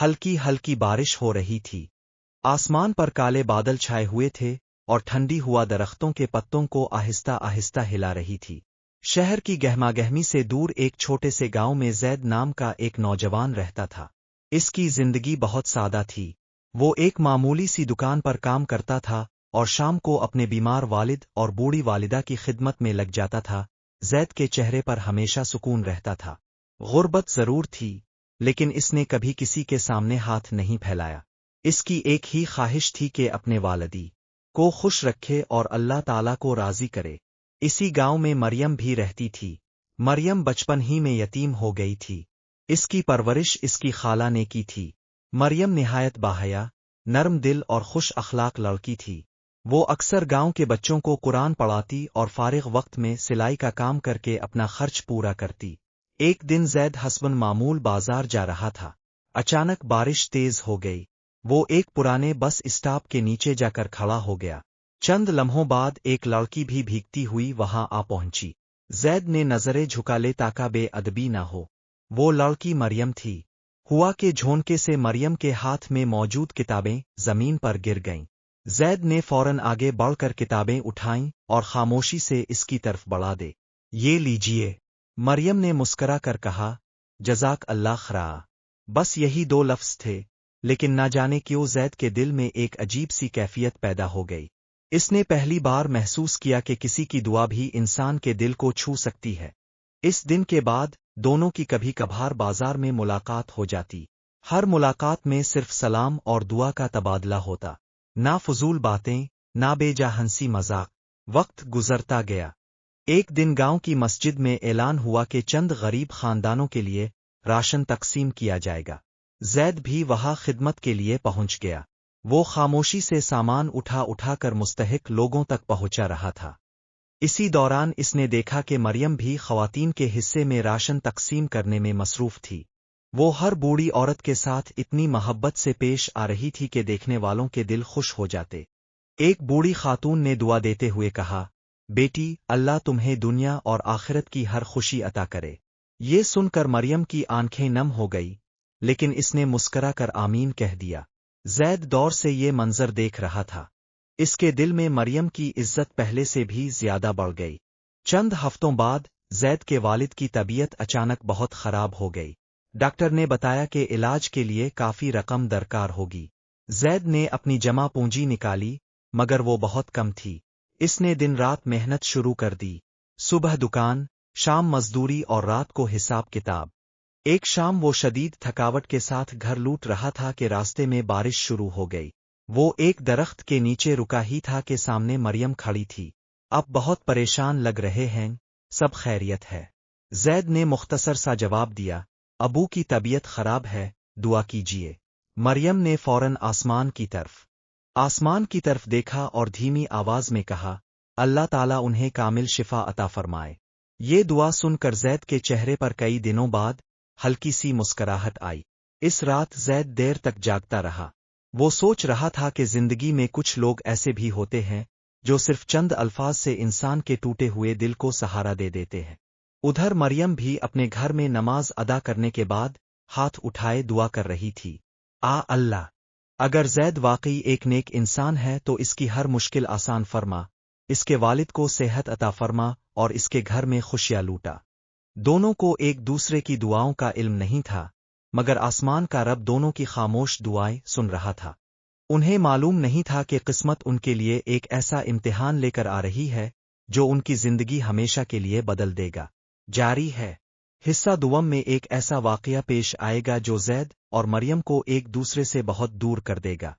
हल्की हल्की बारिश हो रही थी। आसमान पर काले बादल छाए हुए थे और ठंडी हुआ दरख्तों के पत्तों को आहिस्ता आहिस्ता हिला रही थी। शहर की गहमागहमी से दूर एक छोटे से गांव में जैद नाम का एक नौजवान रहता था। इसकी जिंदगी बहुत सादा थी। वो एक मामूली सी दुकान पर काम करता था और शाम को अपने बीमार वालिद और बूढ़ी वालिदा की खिदमत में लग जाता था। जैद के चेहरे पर हमेशा सुकून रहता था। गुर्बत जरूर थी, लेकिन इसने कभी किसी के सामने हाथ नहीं फैलाया। इसकी एक ही ख्वाहिश थी कि अपने वालिदी को खुश रखे और अल्लाह ताला को राजी करे। इसी गांव में मरियम भी रहती थी। मरियम बचपन ही में यतीम हो गई थी। इसकी परवरिश इसकी खाला ने की थी। मरियम निहायत बाहया, नरम दिल और खुश अखलाक लड़की थी। वो अक्सर गांव के बच्चों को कुरान पढ़ाती और फारिग वक्त में सिलाई का काम करके अपना खर्च पूरा करती। एक दिन जैद हस्बन मामूल बाजार जा रहा था। अचानक बारिश तेज हो गई। वो एक पुराने बस स्टॉप के नीचे जाकर खड़ा हो गया। चंद लम्हों बाद एक लड़की भी भीगती हुई वहां आ पहुंची। जैद ने नजरें झुका ले ताका बेअदबी न हो। वो लड़की मरियम थी। हुआ के झोंके से मरियम के हाथ में मौजूद किताबें जमीन पर गिर गईं। जैद ने फौरन आगे बढ़कर किताबें उठाईं और खामोशी से इसकी तरफ बढ़ा दे। ये लीजिए, मरियम ने मुस्करा कर कहा। जज़ाक अल्लाह खैरा। बस यही दो लफ्ज़ थे, लेकिन न जाने क्यों जैद के दिल में एक अजीब सी कैफियत पैदा हो गई। इसने पहली बार महसूस किया कि किसी की दुआ भी इंसान के दिल को छू सकती है। इस दिन के बाद दोनों की कभी कभार बाजार में मुलाकात हो जाती। हर मुलाकात में सिर्फ सलाम और दुआ का तबादला होता। ना फजूल बातें, ना बेजा हंसी मजाक। वक्त गुजरता गया। एक दिन गांव की मस्जिद में ऐलान हुआ कि चंद गरीब खानदानों के लिए राशन तकसीम किया जाएगा। जैद भी वहां खिदमत के लिए पहुंच गया। वो खामोशी से सामान उठा उठाकर मुस्तहिक लोगों तक पहुंचा रहा था। इसी दौरान इसने देखा कि मरियम भी ख्वातीन के हिस्से में राशन तकसीम करने में मसरूफ थी। वो हर बूढ़ी औरत के साथ इतनी मोहब्बत से पेश आ रही थी कि देखने वालों के दिल खुश हो जाते। एक बूढ़ी खातून ने दुआ देते हुए कहा, बेटी, अल्लाह तुम्हें दुनिया और आखिरत की हर खुशी अता करे। ये सुनकर मरियम की आंखें नम हो गई, लेकिन इसने मुस्करा कर आमीन कह दिया। जैद दौर से ये मंजर देख रहा था। इसके दिल में मरियम की इज्जत पहले से भी ज्यादा बढ़ गई। चंद हफ्तों बाद जैद के वालिद की तबीयत अचानक बहुत खराब हो गई। डॉक्टर ने बताया कि इलाज के लिए काफी रकम दरकार होगी। जैद ने अपनी जमा पूंजी निकाली, मगर वो बहुत कम थी। इसने दिन रात मेहनत शुरू कर दी। सुबह दुकान, शाम मजदूरी और रात को हिसाब किताब। एक शाम वो शदीद थकावट के साथ घर लौट रहा था कि रास्ते में बारिश शुरू हो गई। वो एक दरख्त के नीचे रुका ही था कि सामने मरियम खड़ी थी। अब बहुत परेशान लग रहे हैं, सब खैरियत है? जैद ने मुख्तसर सा जवाब दिया, अबू की तबीयत खराब है, दुआ कीजिए। मरियम ने फौरन आसमान की तरफ देखा और धीमी आवाज में कहा, अल्लाह ताला उन्हें कामिल शिफा अता फरमाए। ये दुआ सुनकर जैद के चेहरे पर कई दिनों बाद हल्की सी मुस्कराहट आई। इस रात जैद देर तक जागता रहा। वो सोच रहा था कि जिंदगी में कुछ लोग ऐसे भी होते हैं जो सिर्फ चंद अल्फाज से इंसान के टूटे हुए दिल को सहारा दे देते हैं। उधर मरियम भी अपने घर में नमाज अदा करने के बाद हाथ उठाए दुआ कर रही थी। अल्लाह, अगर जैद वाकई एक नेक इंसान है तो इसकी हर मुश्किल आसान फरमा, इसके वालिद को सेहत अता फरमा और इसके घर में खुशियां लूटा। दोनों को एक दूसरे की दुआओं का इल्म नहीं था, मगर आसमान का रब दोनों की खामोश दुआएं सुन रहा था। उन्हें मालूम नहीं था कि किस्मत उनके लिए एक ऐसा इम्तिहान लेकर आ रही है जो उनकी जिंदगी हमेशा के लिए बदल देगा। जारी है। हिस्सा दुवम में एक ऐसा वाकया पेश आएगा जो जैद और मरियम को एक दूसरे से बहुत दूर कर देगा।